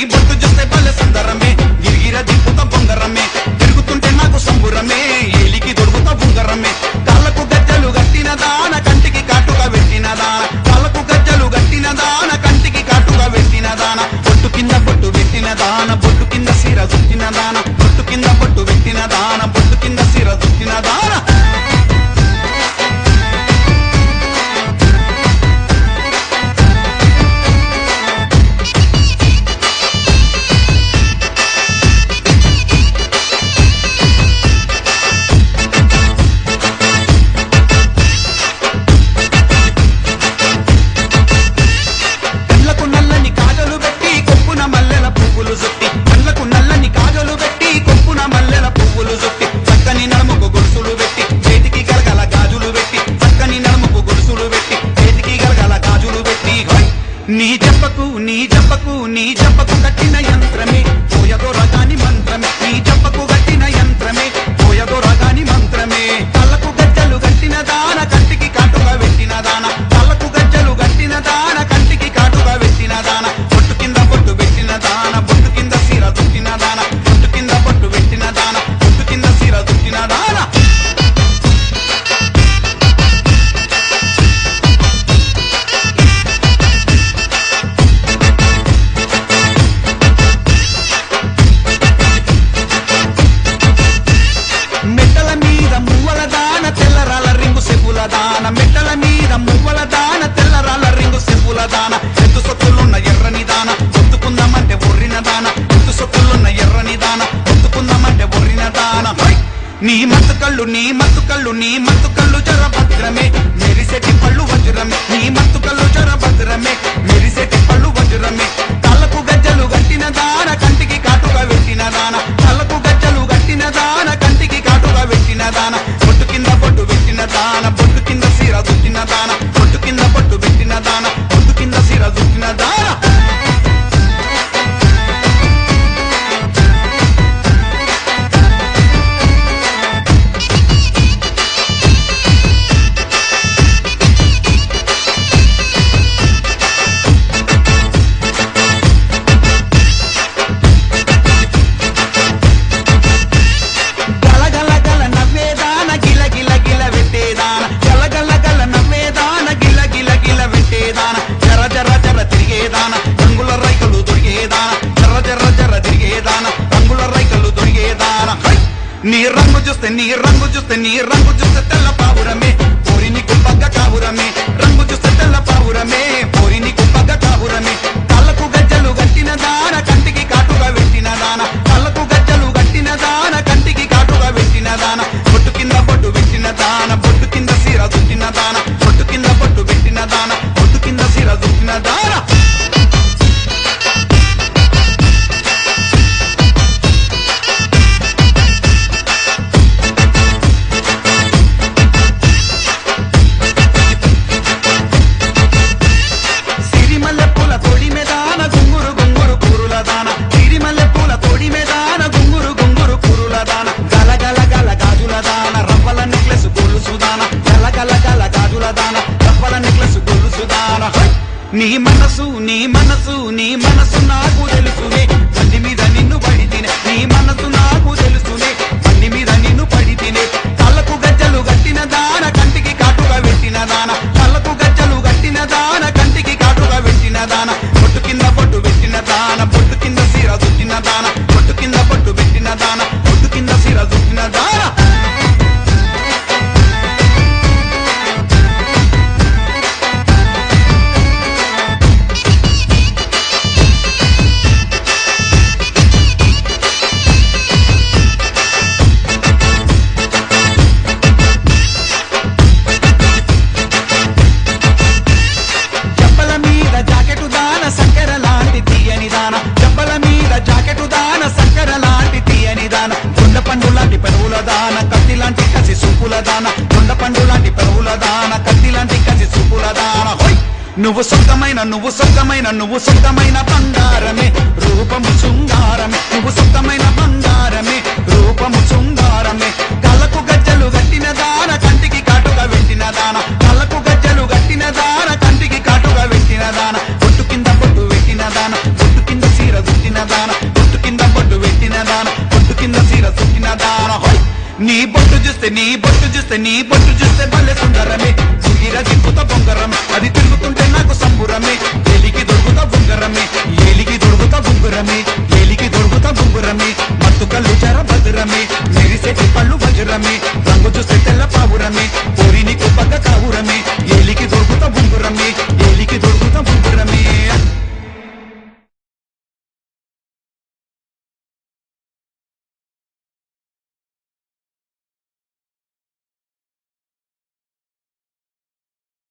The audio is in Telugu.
బొట్టు చూస్తే భలే సుందరమే గిరిగిర దింపుతా బొంగరమే తిరుగుతుంటే నాకు సంబురమే ఏలికి దొరుకుతా బొంగరమే కాళ్ళకు గజ్జలు గట్టిన దాన కంటికి కాటుగా పెట్టిన దాన కాళ్ళకు గజ్జలు గట్టిన దాన కంటికి కాటుగా పెట్టిన దాన బొట్టు కింద బొట్టు పెట్టిన దాన బొట్టు కింద సీర చుట్టిన దాన బొట్టు కింద బొట్టు పెట్టిన దాన బొట్టు కింద సీర చుట్టిన దాన నీ జంపకు కట్టిన యంత్రమే పోయదో రగాని మంత్రమే నీ జంపకు కట్టిన యంత్రమే పోయదో రగాని మంత్రమే కళ్ళకు గజ్జలు గట్టిన దాన కంటికి కాటుగా పెట్టిన దాన కళ్ళకు గజ్జలు గట్టిన దాన కంటికి కాటుగా పెట్టిన దాన బొట్టు కింద బొట్టు పెట్టిన దాన బొట్టు కింద సీర చుట్టిన దాన బొట్టు కింద బొట్టు పెట్టిన దాన బొట్టు కింద సీర చుట్టిన దాన మెట్టల మీద మువ్వల దాన తెల్లరాల రింగు సెప్పుల దాన ఎత్తు సొత్తులున్న ఎర్రని దాన ఒత్తుకుందామంటే ఒర్రిన దాన ఎత్తు సొత్తులున్న ఎర్రని దాన ఒత్తుకుందామంటే ఒర్రిన దాన నీ మత్తు కళ్ళు జర భద్రమే మెరిసెటి పళ్ళు వజ్రమే నీ మత్తు కళ్ళు జర భద్రమే మెరిసెటి పళ్ళు వజ్రమే కళ్ళకు గజ్జలు గట్టిన దాన కంటికి కాటుగా పెట్టిన దాన కళ్ళకు గజ్జలు గట్టిన దాన కంటికి కాటుగా పెట్టిన దాన బొట్టు కింద బొట్టు పెట్టిన దాన బొట్టు కింద సీర చుట్టిన దాన బొట్టు కింద బొట్టు పెట్టిన దాన బొట్టు కింద సీర చుట్టిన దాన నీ రంగు చూస్తే తెల్ల పావురమే పోరి నీకు పగ్గ కావురమే రంగు చూస్తే తెల్ల పావురమే పోరి నీకు పగ్గ కావురమే కళ్ళకు గజ్జలు గట్టిన దాన కంటికి కాటుగా పెట్టిన దాన కళ్ళకు గజ్జలు గట్టిన దాన కంటికి కాటుగా పెట్టిన దాన బొట్టు కింద బొట్టు పెట్టిన దాన బొట్టు కింద సీర చుట్టిన దాన బొట్టు కింద బొట్టు పెట్టిన దాన బొట్టు కింద సీర చుట్టిన దాన నీ మనసు నాకు తెలుసునే బండి మీద నిన్ను పడి తినే నీ మనసు నాకు తెలుసునే బండి మీద నిన్ను పడి తినే కళ్ళకు గజ్జలు గట్టిన దాన కంటికి కాటుగా పెట్టిన దాన కళ్ళకు గజ్జలు గట్టిన దాన కంటికి కాటుగా పెట్టిన దాన బొట్టు కింద బొట్టు పెట్టిన దాన బొట్టు కింద సీర చుట్టిన దాన బొట్టు కింద బొట్టు పెట్టిన దాన బొట్టు కింద సీర చుట్టిన దాన నువ్వు సొంతమైన బంగారమే రూపము శృంగారమే నువ్వు సొంతమైన బంగారమే రూపము శృంగారమే కళ్ళకు గజ్జలు గట్టిన దాన కంటికి కాటుగా పెట్టిన దాన కళ్ళకు గజ్జలు గట్టిన దాన కంటికి కాటుగా పెట్టిన దాన బొట్టు కింద బొట్టు పెట్టిన చూస్తే నీ బొట్టు చూస్తే భలే సుందరమే చిగిర దిక్కుత బొంగరం అది తిరుగుతుంటే నాకు సంబురమే ఏలికి దొరుకుతా బొంగరమే ఏలికి దొరుకుతా బొంగురమే ఏలికి దొరుకుతా బొంగురమే మత్తు కళ్ళు చర భద్రమే మెరిసేటి పళ్ళు వజ్రమే రంగు చూస్తే తెల్ల పావురమే పోరి నీకు పగ్గ కావురమే